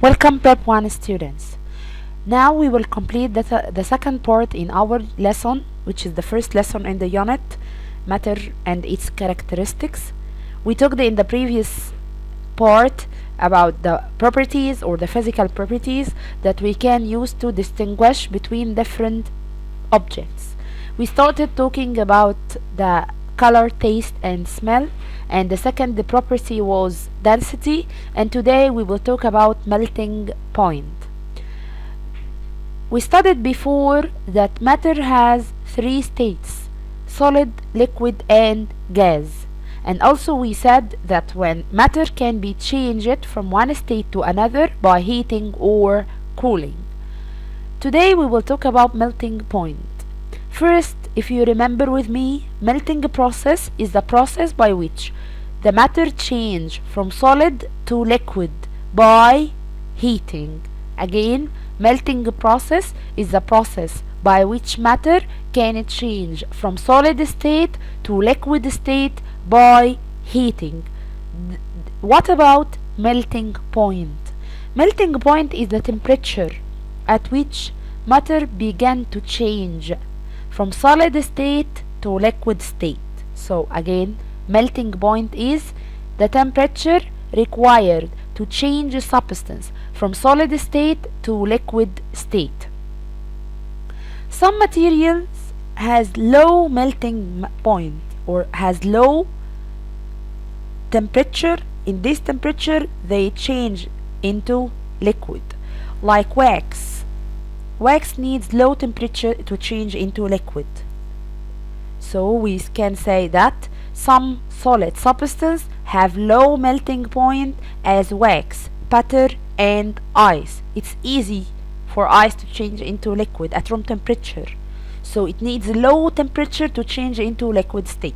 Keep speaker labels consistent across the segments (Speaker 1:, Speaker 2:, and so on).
Speaker 1: Welcome Prep 1 students. Now we will complete the second part in our lesson, which is the first lesson in the unit, matter and its characteristics. We talked in the previous part about the properties or the physical properties that we can use to distinguish between different objects. We started talking about the color, taste and smell, and the second property was density, and today we will talk about melting point. We studied before that matter has three states: solid, liquid and gas. And also we said that when matter can be changed from one state to another by heating or cooling. Today we will talk about melting point. First, if you remember with me, melting process is the process by which the matter change from solid to liquid by heating. Again, melting process is the process by which matter can change from solid state to liquid state by heating. What about melting point? Melting point is the temperature at which matter began to change from solid state to liquid state. So again, melting point is the temperature required to change a substance from solid state to liquid state. Some materials has low melting point or has low temperature. In this temperature they change into liquid, like wax. Wax needs low temperature to change into liquid. So we can say that some solid substance have low melting point as wax, butter and ice. It's easy for ice to change into liquid at room temperature, so it needs low temperature to change into liquid state.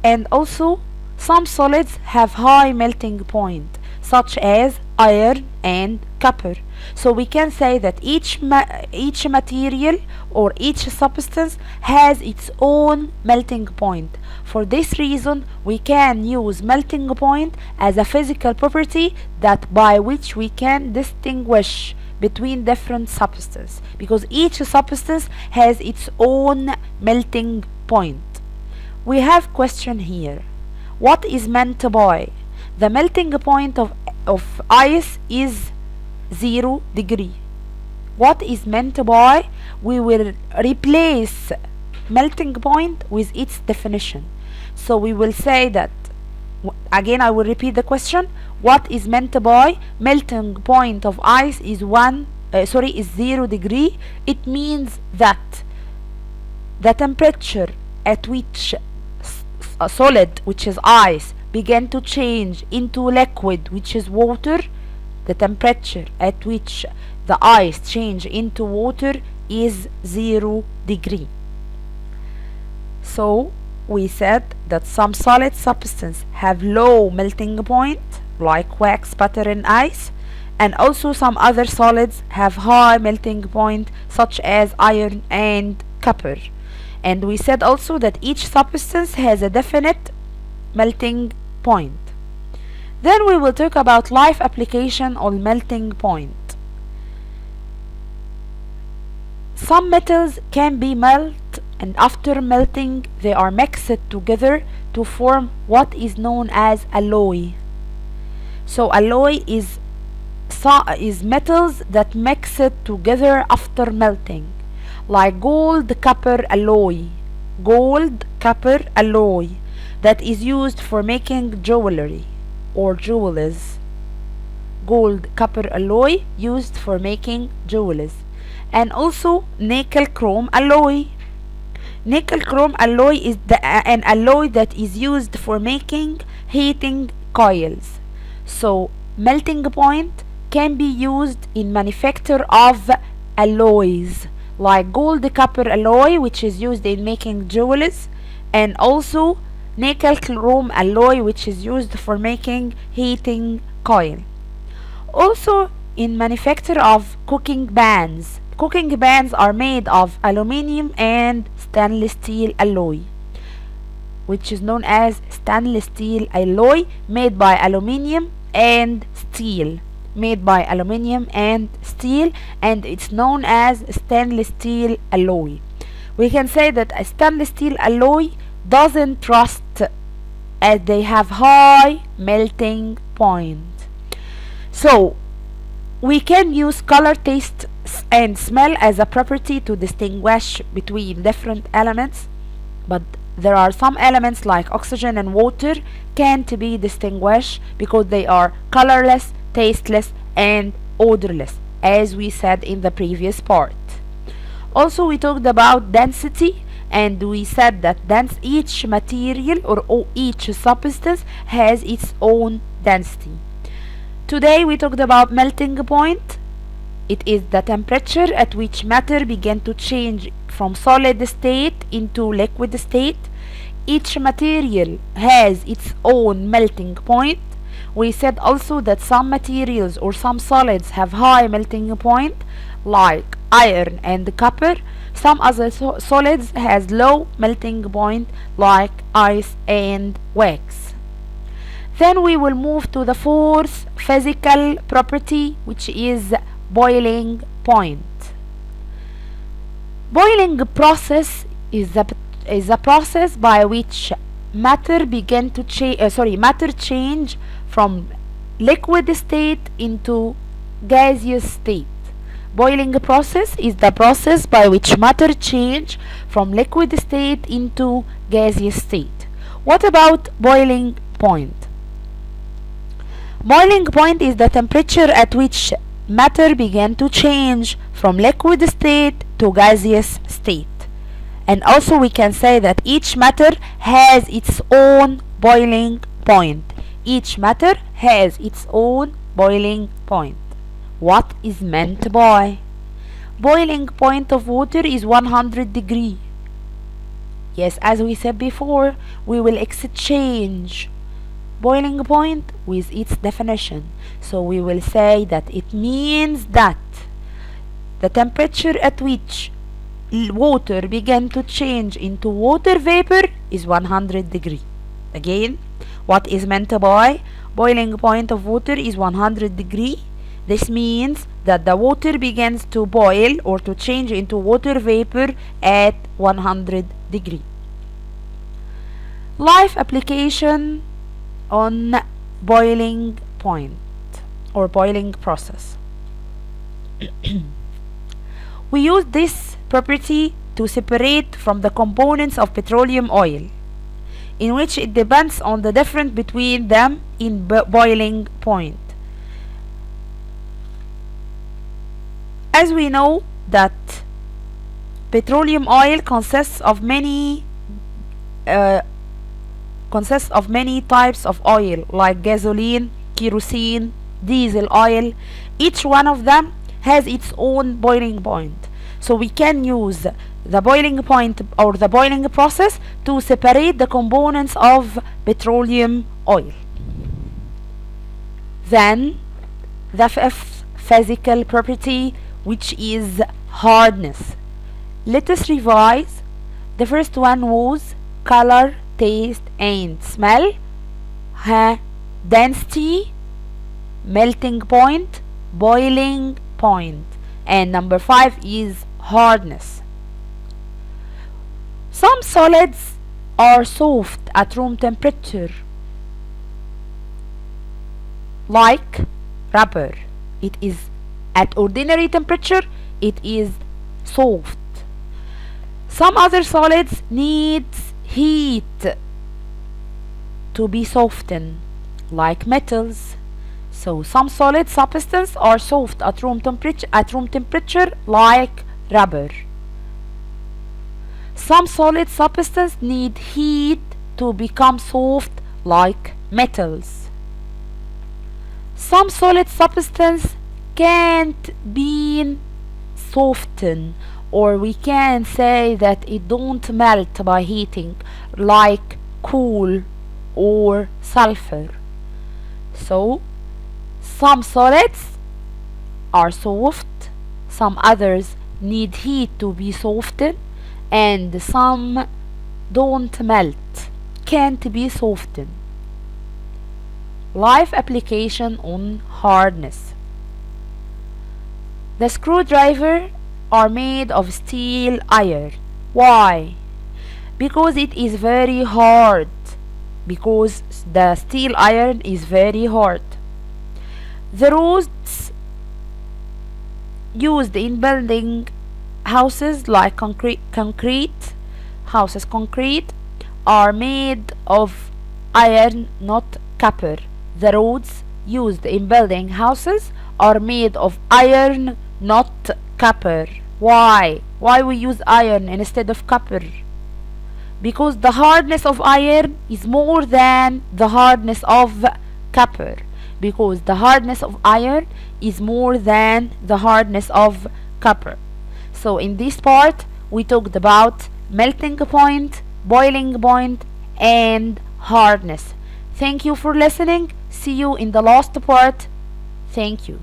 Speaker 1: And also some solids have high melting point, such as iron and copper. So we can say that each material or each substance has its own melting point. For this reason we can use melting point as a physical property that by which we can distinguish between different substances, because each substance has its own melting point. We have question here. What is meant by the melting point of ice is 0 degree? What is meant by? We will replace melting point with its definition. So we will say that, again I will repeat the question. What is meant by melting point of ice is 0 degree? It means that the temperature at which a solid, which is ice, began to change into liquid, which is water, the temperature at which the ice change into water is 0 degree. So we said that some solid substances have low melting point, like wax, butter and ice, and also some other solids have high melting point, such as iron and copper. And we said also that each substance has a definite melting point. Then we will talk about life application on melting point. Some metals can be melted, and after melting they are mixed together to form what is known as alloy. So alloy is metals that mix it together after melting, like gold copper alloy. Gold copper alloy that is used for making jewelry or jewels. Gold copper alloy used for making jewels. And also nickel chrome alloy. Nickel chrome alloy is an alloy that is used for making heating coils. So melting point can be used in manufacture of alloys, like gold copper alloy, which is used in making jewels, and also nickel chrome alloy, which is used for making heating coil. Also in manufacture of cooking pans. Cooking pans are made of aluminium and stainless steel alloy, which is known as stainless steel alloy, made by aluminium and steel. made by aluminium and steel, and it's known as stainless steel alloy. We can say that a stainless steel alloy doesn't rust as they have high melting point. So we can use color, taste, and smell as a property to distinguish between different elements, but there are some elements like oxygen and water can't be distinguished because they are colorless, tasteless, and odorless, as we said in the previous part. Also, we talked about density, and we said that each material or each substance has its own density. Today we talked about melting point. It is the temperature at which matter begin to change from solid state into liquid state. Each material has its own melting point. We said also that some materials or some solids have high melting point, like iron and copper. Some other solids has low melting point, like ice and wax. Then we will move to the fourth physical property, which is boiling point. Boiling process is a process by which matter change from liquid state into gaseous state. Boiling process is the process by which matter change from liquid state into gaseous state. What about boiling point? Boiling point is the temperature at which matter began to change from liquid state to gaseous state. And also we can say that each matter has its own boiling point. Each matter has its own boiling point. What is meant by? Boiling point of water is 100 degree. Yes, as we said before, we will exchange boiling point with its definition. So we will say that it means that the temperature at which water began to change into water vapor is 100 degree. Again, what is meant by boiling point of water is 100 degree. This means that the water begins to boil or to change into water vapor at 100 degree. Life application on boiling point or boiling process. We use this property to separate from the components of petroleum oil, in which it depends on the difference between them in boiling point. As we know that petroleum oil consists of many types of oil, like gasoline, kerosene, diesel oil. Each one of them has its own boiling point. So we can use the boiling point or the boiling process to separate the components of petroleum oil. Then the fifth physical property, which is hardness. Let us revise. The first one was color, taste, and smell. Density, melting point, boiling point. And number 5 is hardness. Some solids are soft at room temperature, like rubber. It is at ordinary temperature, it is soft. Some other solids need heat to be softened, like metals. So some solid substances are soft at room temperature, like rubber. Some solid substances need heat to become soft, like metals. Some solid substances can't be softened, or we can say that it don't melt by heating, like coal or sulfur. So some solids are soft, some others need heat to be softened, and some don't melt, can't be softened. Life application on hardness. The screwdriver are made of steel iron. Why? Because it is very hard. Because the steel iron is very hard. The rods used in building houses like concrete houses concrete are made of iron, not copper. The roads used in building houses are made of iron, not copper. Why? Why we use iron instead of copper? Because the hardness of iron is more than the hardness of copper. Because the hardness of iron is more than the hardness of copper. So in this part we talked about melting point, boiling point, and hardness. Thank you for listening. See you in the last part. Thank you.